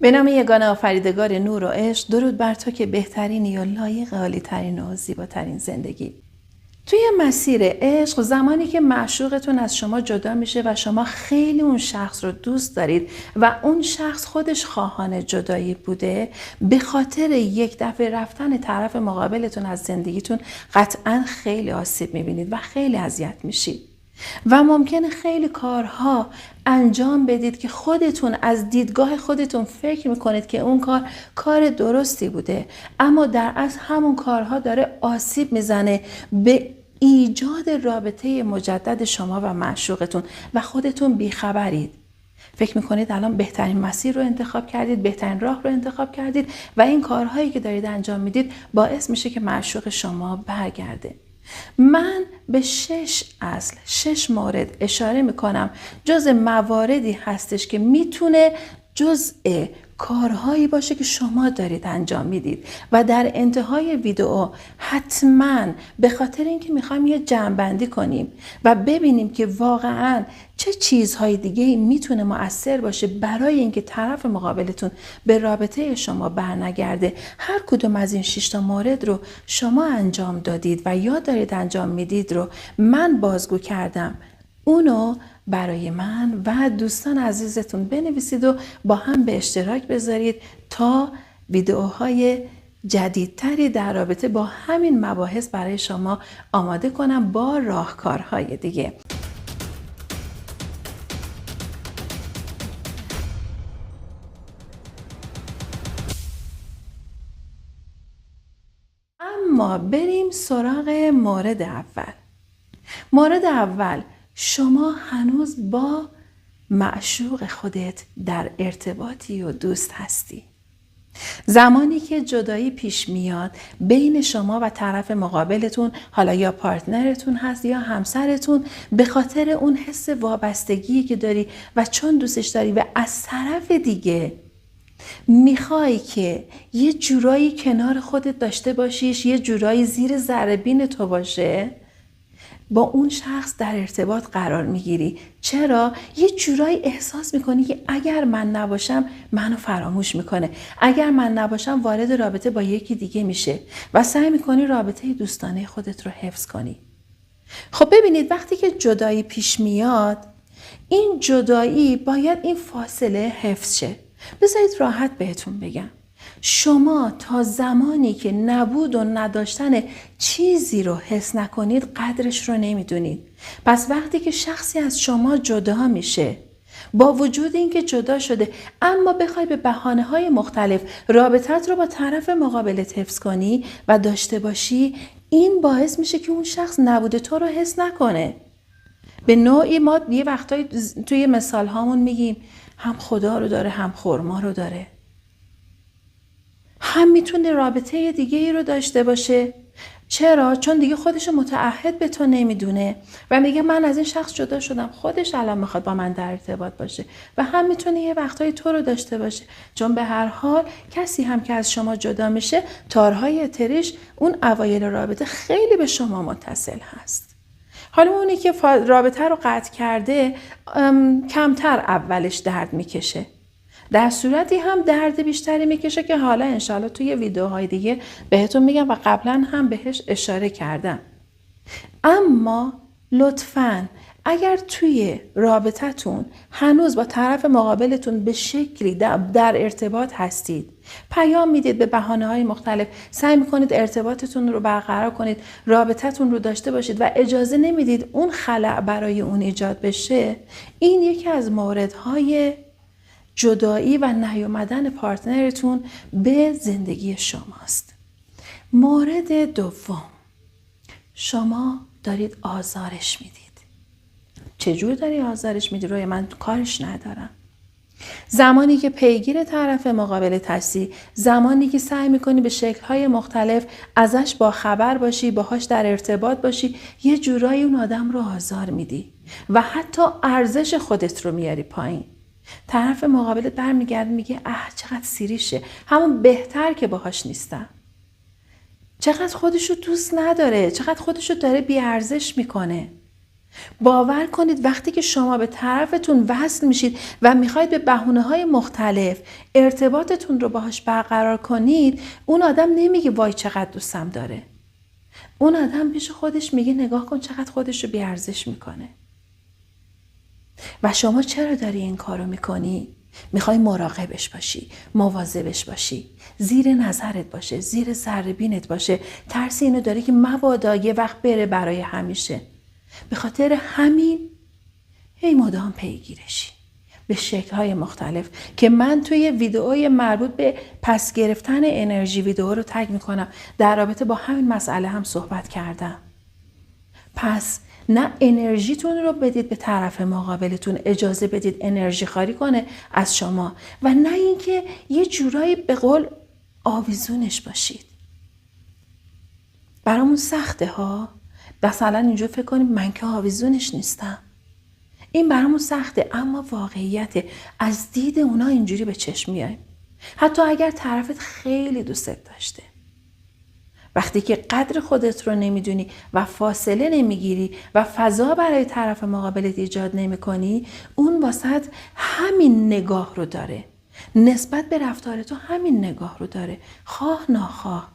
به نام یگانه آفریدگار نور و عشق، درود بر تو که بهترین یا لایق عالی‌ترین و زیباترین زندگی. توی مسیر عشق، زمانی که معشوقتون از شما جدا میشه و شما خیلی اون شخص رو دوست دارید و اون شخص خودش خواهان جدایی بوده، به خاطر یک دفعه رفتن طرف مقابلتون از زندگیتون قطعاً خیلی آسیب میبینید و خیلی اذیت میشید. و ممکنه خیلی کارها انجام بدید که خودتون از دیدگاه خودتون فکر میکنید که اون کار درستی بوده، اما در اصل همون کارها داره آسیب میزنه به ایجاد رابطه مجدد شما و معشوقتون و خودتون بیخبرید. فکر میکنید الان بهترین مسیر رو انتخاب کردید، بهترین راه رو انتخاب کردید و این کارهایی که دارید انجام میدید باعث میشه که معشوق شما برگرده. من به 6 مورد اشاره میکنم، جزء مواردی هستش که میتونه جزء کارهایی باشه که شما دارید انجام میدید و در انتهای ویدیو حتما به خاطر اینکه میخوایم یه جمع‌بندی کنیم و ببینیم که واقعا چه چیزهای دیگه میتونه مؤثر باشه برای اینکه طرف مقابلتون به رابطه شما برنگرده. هر کدوم از این 6 مورد رو شما انجام دادید و یا دارید انجام میدید رو من بازگو کردم، اونو برای من و دوستان عزیزتون بنویسید و با هم به اشتراک بذارید تا ویدئوهای جدیدتری در رابطه با همین مباحث برای شما آماده کنم با راهکارهای دیگه. اما بریم سراغ مورد اول. مورد اول، شما هنوز با معشوق خودت در ارتباطی و دوست هستی. زمانی که جدایی پیش میاد بین شما و طرف مقابلتون، حالا یا پارتنرتون هست یا همسرتون، به خاطر اون حس وابستگی که داری و چون دوستش داری و از طرف دیگه میخوای که یه جورایی کنار خودت داشته باشیش، یه جورایی زیر ذره بین تو باشه، با اون شخص در ارتباط قرار میگیری. چرا؟ یه جورایی احساس میکنی که اگر من نباشم منو فراموش میکنه، اگر من نباشم وارد رابطه با یکی دیگه میشه و سعی میکنی رابطه دوستانه خودت رو حفظ کنی. خب ببینید، وقتی که جدایی پیش میاد، این جدایی باید این فاصله حفظ شه. بذارید راحت بهتون بگم، شما تا زمانی که نبود و نداشتن چیزی رو حس نکنید قدرش رو نمیدونید. پس وقتی که شخصی از شما جدا میشه، با وجود اینکه جدا شده اما بخوای به بهانه‌های مختلف رابطت رو با طرف مقابلت حفظ کنی و داشته باشی، این باعث میشه که اون شخص نبود تو رو حس نکنه. به نوعی ما یه وقتایی توی مثال هامون میگیم هم خدا رو داره هم خرما رو داره، هم میتونه رابطه دیگه ای رو داشته باشه. چرا؟ چون دیگه خودش متعهد به تو نمیدونه و میگه من از این شخص جدا شدم، خودش الان میخواد با من در ارتباط باشه. و هم میتونه یه وقتایی تو رو داشته باشه، چون به هر حال کسی هم که از شما جدا میشه، تارهای اتریش اون اوایل رابطه خیلی به شما متصل هست. حالا اونی که رابطه رو قطع کرده کمتر اولش درد میکشه، در صورتی هم درد بیشتری میکشه که حالا انشالله توی ویدیوهای دیگه بهتون میگم و قبلا هم بهش اشاره کردم. اما لطفاً اگر توی رابطتون هنوز با طرف مقابلتون به شکلی در ارتباط هستید، پیام میدید به بهانه‌های مختلف، سعی میکنید ارتباطتون رو برقرار کنید، رابطتون رو داشته باشید و اجازه نمیدید اون خلأ برای اون ایجاد بشه، این یکی از موردهای جدایی و نیامدن پارتنرتون به زندگی شماست. مورد دوم، شما دارید آزارش میدید. چجور داری آزارش میدی؟ روی من کارش ندارم. زمانی که پیگیر طرف مقابلت هستی، زمانی که سعی میکنی به شکل‌های مختلف ازش با خبر باشی، باهاش در ارتباط باشی، یه جورایی اون آدم رو آزار میدی و حتی ارزش خودت رو میاری پایین. طرف مقابلت برمیگرده میگه چقدر سیریشه، همون بهتر که باهاش نیستم، چقدر خودشو دوست نداره، چقدر خودشو داره بیارزش میکنه. باور کنید وقتی که شما به طرفتون وصل میشید و میخواید به بهونه‌های مختلف ارتباطتون رو باهاش برقرار کنید، اون آدم نمیگه وای چقدر دوستم داره. اون آدم پیش خودش میگه نگاه کن چقدر خودش رو بی‌ارزش میکنه. و شما چرا داری این کارو میکنی؟ میخوای مراقبش باشی، مواظبش باشی، زیر نظرت باشه، زیر ذره بینت باشه. ترس اینو داری که مبادا یه وقت بره برای همیشه. به خاطر همین هی مدام پیگیرشی به شکل‌های مختلف که من توی ویدئوی مربوط به پس گرفتن انرژی ویدئو رو تگ میکنم. در رابطه با همین مسئله هم صحبت کردم. پس نه انرژیتون رو بدید به طرف مقابلتون، اجازه بدید انرژی خاری کنه از شما، و نه اینکه یه جورایی به قول آویزونش باشید. برامون سخته ها، مثلا اینجور فکر کنیم من که آویزونش نیستم. این برامون سخته، اما واقعیت از دید اونا اینجوری به چشم میایم. حتی اگر طرفت خیلی دوستت داشته، وقتی که قدر خودت رو نمیدونی و فاصله نمیگیری و فضا برای طرف مقابلت ایجاد نمیکنی، اون واسط همین نگاه رو داره، نسبت به رفتار تو همین نگاه رو داره، خواه ناخواه،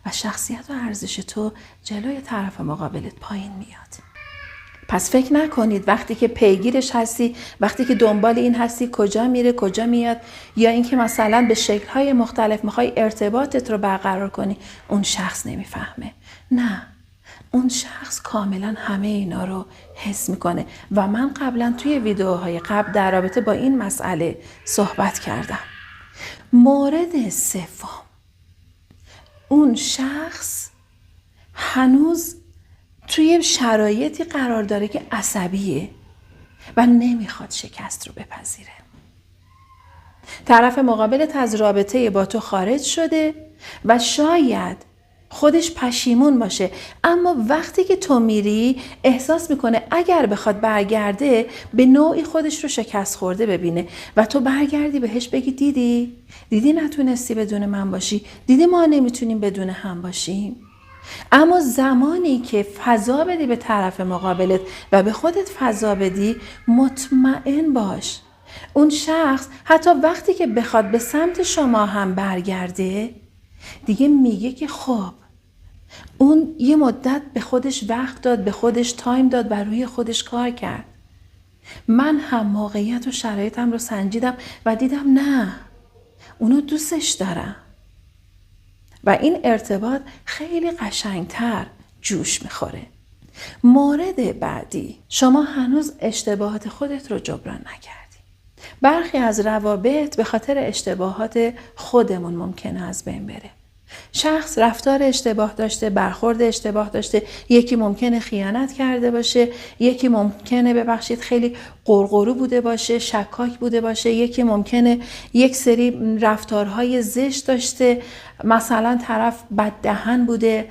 و شخصیت و ارزش تو جلوی طرف مقابلت پایین میاد. پس فکر نکنید وقتی که پیگیرش هستی، وقتی که دنبال این هستی کجا میره کجا میاد، یا اینکه مثلا به شکل‌های مختلف میخوای ارتباطت رو برقرار کنی، اون شخص نمیفهمه. نه، اون شخص کاملا همه اینا رو حس میکنه و من قبلا توی ویدیوهای قبل در رابطه با این مسئله صحبت کردم. مورد سوم، اون شخص هنوز توی شرایطی قرار داره که عصبیه و نمیخواد شکست رو بپذیره. طرف مقابلت از رابطه با تو خارج شده و شاید خودش پشیمون باشه، اما وقتی که تو میری احساس میکنه اگر بخواد برگرده به نوعی خودش رو شکست خورده ببینه و تو برگردی بهش بگی دیدی نتونستی بدون من باشی، دیدی ما نمیتونیم بدون هم باشیم. اما زمانی که فضا بدی به طرف مقابلت و به خودت فضا بدی، مطمئن باش اون شخص حتی وقتی که بخواد به سمت شما هم برگرده، دیگه میگه که خب اون یه مدت به خودش وقت داد، به خودش تایم داد و روی خودش کار کرد. من هم موقعیت و شرایطم رو سنجیدم و دیدم نه، اونو دوستش دارم و این ارتباط خیلی قشنگتر جوش میخوره. مورد بعدی، شما هنوز اشتباهات خودت رو جبران نکردی. برخی از روابط به خاطر اشتباهات خودمون ممکنه از بین بره. شخص رفتار اشتباه داشته، برخورد اشتباه داشته، یکی ممکنه خیانت کرده باشه، یکی ممکنه خیلی قرقرو بوده باشه، شکاک بوده باشه، یکی ممکنه یک سری رفتارهای زشت داشته، مثلا طرف بددهن بوده،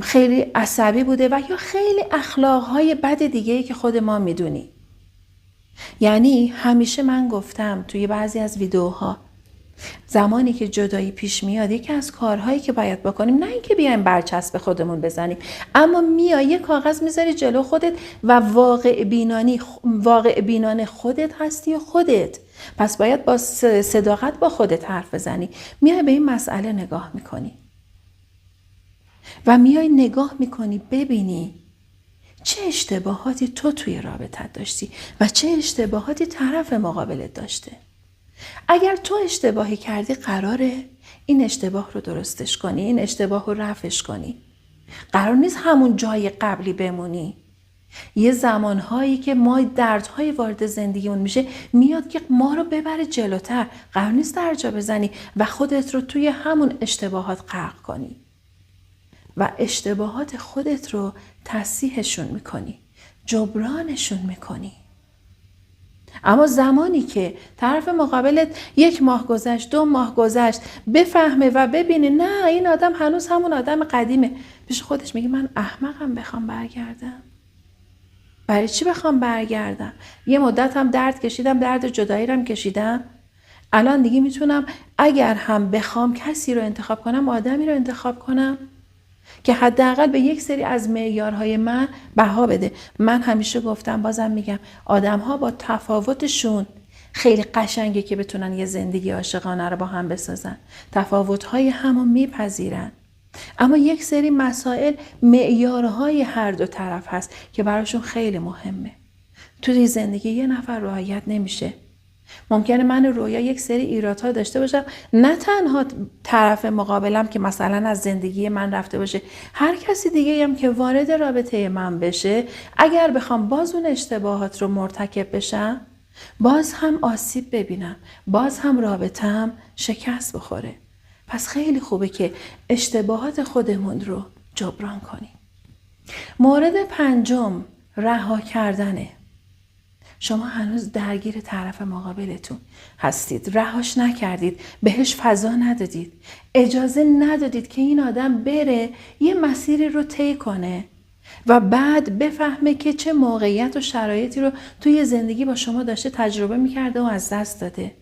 خیلی عصبی بوده و یا خیلی اخلاقهای بد دیگه‌ای که خود ما میدونی. یعنی همیشه من گفتم توی بعضی از ویدیوها، زمانی که جدایی پیش میاد یکی از کارهایی که باید بکنیم نه اینکه بیایم برچسب خودمون بزنیم، اما میای یه کاغذ میذاری جلو خودت و واقع بینانه خودت هستی و خودت، پس باید با صداقت با خودت حرف بزنی. میای به این مسئله نگاه میکنی و میای نگاه میکنی ببینی چه اشتباهاتی تو توی رابطت داشتی و چه اشتباهاتی طرف مقابلت داشته. اگر تو اشتباهی کردی قراره این اشتباه رو درستش کنی، این اشتباه رو رفعش کنی. قرار نیست همون جای قبلی بمونی. یه زمانهایی که ما دردهای وارد زندگیمون میشه میاد که ما رو ببره جلوتر، قرار نیست درجا بزنی و خودت رو توی همون اشتباهات غرق کنی و اشتباهات خودت رو تصحیحشون میکنی، جبرانشون میکنی. اما زمانی که طرف مقابلت 1 ماه گذشت، 2 ماه گذشت، بفهمه و ببینه نه این آدم هنوز همون آدم قدیمه، پیش خودش میگه من احمقم بخوام برگردم. برای چی بخوام برگردم؟ یه مدت هم درد کشیدم، درد جدایی رو هم کشیدم. الان دیگه میتونم اگر هم بخوام کسی رو انتخاب کنم، آدمی رو انتخاب کنم که حداقل به یک سری از معیارهای من بها بده. من همیشه گفتم، بازم میگم، آدم‌ها با تفاوتشون خیلی قشنگه که بتونن یه زندگی عاشقانه رو با هم بسازن. تفاوت‌های همو میپذیرن. اما یک سری مسائل معیارهای هر دو طرف هست که براشون خیلی مهمه. توی زندگی یه نفر رعایت نمیشه. ممکنه من رویا یک سری ایرادها داشته باشم، نه تنها طرف مقابلم که مثلا از زندگی من رفته باشه، هر کسی دیگه هم که وارد رابطه من بشه، اگر بخوام باز اون اشتباهات رو مرتکب بشم، باز هم آسیب ببینم، باز هم رابطه‌ام شکست بخوره. پس خیلی خوبه که اشتباهات خودمون رو جبران کنیم. مورد پنجم، رها کردنه. شما هنوز درگیر طرف مقابلتون هستید، رهاش نکردید، بهش فضا ندادید، اجازه ندادید که این آدم بره یه مسیری رو طی کنه و بعد بفهمه که چه موقعیت و شرایطی رو توی زندگی با شما داشته تجربه میکرده و از دست داده.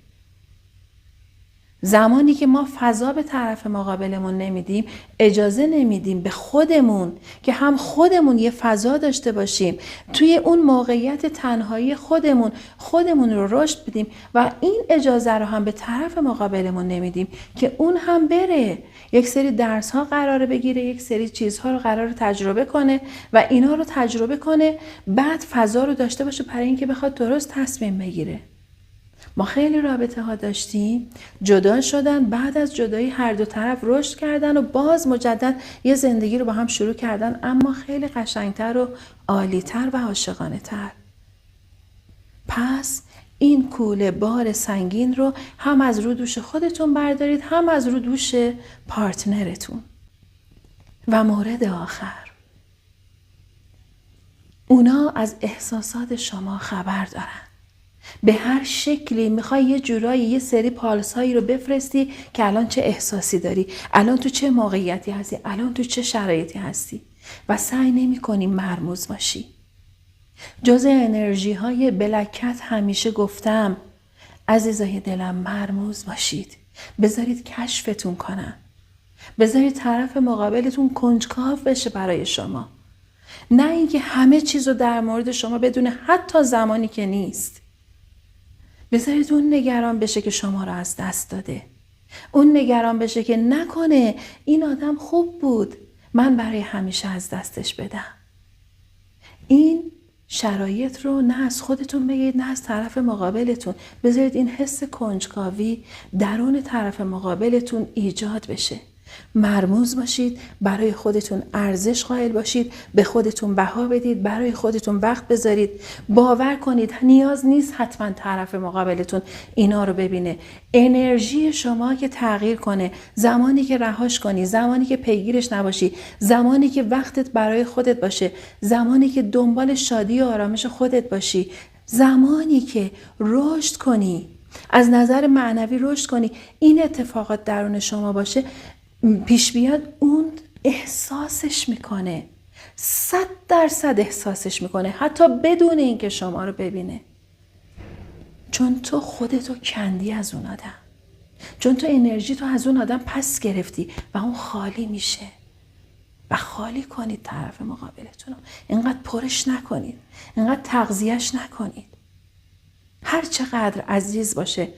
زمانی که ما فضا به طرف مقابلمون نمیدیم، اجازه نمیدیم به خودمون که هم خودمون یه فضا داشته باشیم، توی اون موقعیت تنهایی خودمون رو رشد بدیم و این اجازه رو هم به طرف مقابلمون نمیدیم که اون هم بره یک سری درس ها قراره بگیره، یک سری چیزها رو قراره تجربه کنه و اینا رو تجربه کنه، بعد فضا رو داشته باشه برای اینکه بخواد درست تصمیم بگیره. ما خیلی رابطه ها داشتیم، جدا شدن، بعد از جدایی هر دو طرف رشد کردن و باز مجدد یه زندگی رو با هم شروع کردن، اما خیلی قشنگتر و عالیتر و عاشقانه تر. پس این کوله بار سنگین رو هم از رو دوش خودتون بردارید، هم از رو دوش پارتنرتون. و مورد آخر، اونا از احساسات شما خبر دارن. به هر شکلی میخوای یه جورایی یه سری پالس هایی رو بفرستی که الان چه احساسی داری، الان تو چه موقعیتی هستی، الان تو چه شرایطی هستی و سعی نمی کنی مرموز باشی. جز انرژی های بلکت همیشه گفتم عزیزای دلم مرموز باشید، بذارید کشفتون کنن، بذارید طرف مقابلتون کنجکاو بشه برای شما، نه اینکه همه چیز رو در مورد شما بدونه حتی زمانی که نیست. بذارید اون نگران بشه که شما رو از دست داده، اون نگران بشه که نکنه این آدم خوب بود من برای همیشه از دستش بدم. این شرایط رو نه از خودتون بگید نه از طرف مقابلتون، بذارید این حس کنجکاوی درون طرف مقابلتون ایجاد بشه. مرموز باشید، برای خودتون ارزش قائل باشید، به خودتون بها بدید، برای خودتون وقت بذارید. باور کنید نیاز نیست حتما طرف مقابلتون اینا رو ببینه. انرژی شما که تغییر کنه، زمانی که رهاش کنی، زمانی که پیگیرش نباشی، زمانی که وقتت برای خودت باشه، زمانی که دنبال شادی و آرامش خودت باشی، زمانی که رشد کنی، از نظر معنوی رشد کنی، این اتفاقات درون شما باشه، پیش بیاد، اون احساسش میکنه، 100% احساسش میکنه، حتی بدون اینکه شما رو ببینه. چون تو خودتو کندی از اون آدم، چون تو انرژی تو از اون آدم پس گرفتی و اون خالی میشه. و خالی کنید طرف مقابلتون رو، اینقدر پرش نکنید، اینقدر تغذیهش نکنید. هر چقدر عزیز باشه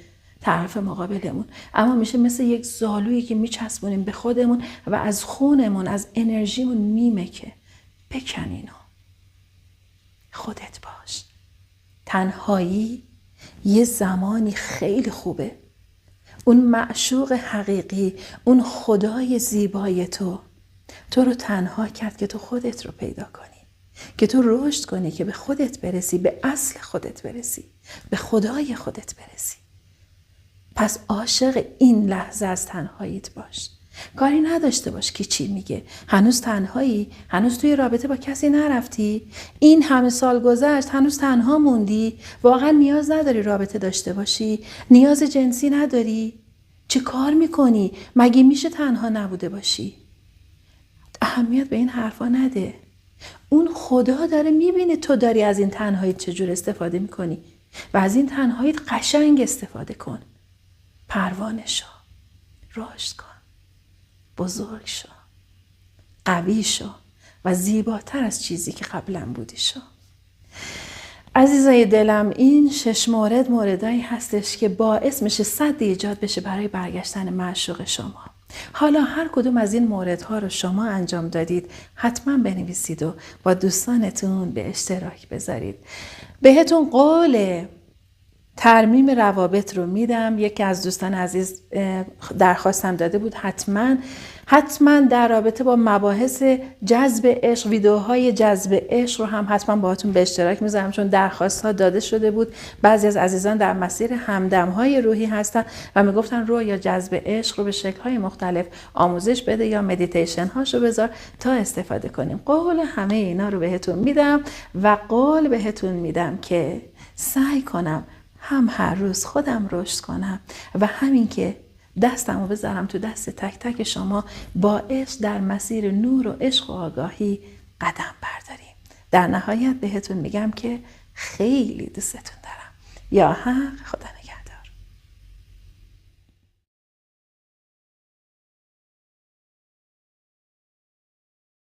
طرف مقابلمون، اما میشه مثل یک زالویی که میچسبونیم به خودمون و از خونمون، از انرژیمون میمکه. بکن اینو. خودت باش. تنهایی یه زمانی خیلی خوبه. اون معشوق حقیقی، اون خدای زیبای تو رو تنها کرد که تو خودت رو پیدا کنی، که تو رشد کنی، که به خودت برسی، به اصل خودت برسی، به خدای خودت برسی. پس عاشق این لحظه از تنهاییت باش. کاری نداشته باش که چی میگه. هنوز تنهایی؟ هنوز توی رابطه با کسی نرفتی؟ این همه سال گذشت هنوز تنها موندی؟ واقعا نیاز نداری رابطه داشته باشی؟ نیاز جنسی نداری؟ چه کار میکنی؟ مگه میشه تنها نبوده باشی؟ اهمیت به این حرفا نده. اون خدا داره میبینه تو داری از این تنهایی چجور استفاده میکنی و از این تنهایی قشنگ استفاده کن. پروانه شو، رشد کن، بزرگ شو. قوی شو و زیباتر از چیزی که قبلا بودی شو. عزیزای دلم، این 6 موردایی هستش که باعث میشه سد ایجاد بشه برای برگشتن معشوق شما. حالا هر کدوم از این موردها رو شما انجام دادید، حتما بنویسید و با دوستانتون به اشتراک بذارید. بهتون قول ترمیم روابط رو میدم. یکی از دوستان عزیز درخواستم داده بود حتما در رابطه با مباحث جذب عشق، ویدیوهای جذب عشق رو هم حتما باهاتون به اشتراک میذارم، چون درخواست ها داده شده بود. بعضی از عزیزان در مسیر همدم های روحی هستن و میگفتن رو یا جذب عشق رو به شکل های مختلف آموزش بده یا مدیتیشن هاشو بذار تا استفاده کنیم. قول همه اینا رو بهتون میدم و قول بهتون میدم که سعی کنم هم هر روز خودم رشد کنم و همین که دستمو بذارم تو دست تک تک شما، باعث در مسیر نور و عشق و آگاهی قدم برداریم. در نهایت بهتون میگم که خیلی دوستتون دارم. یا حق. خدا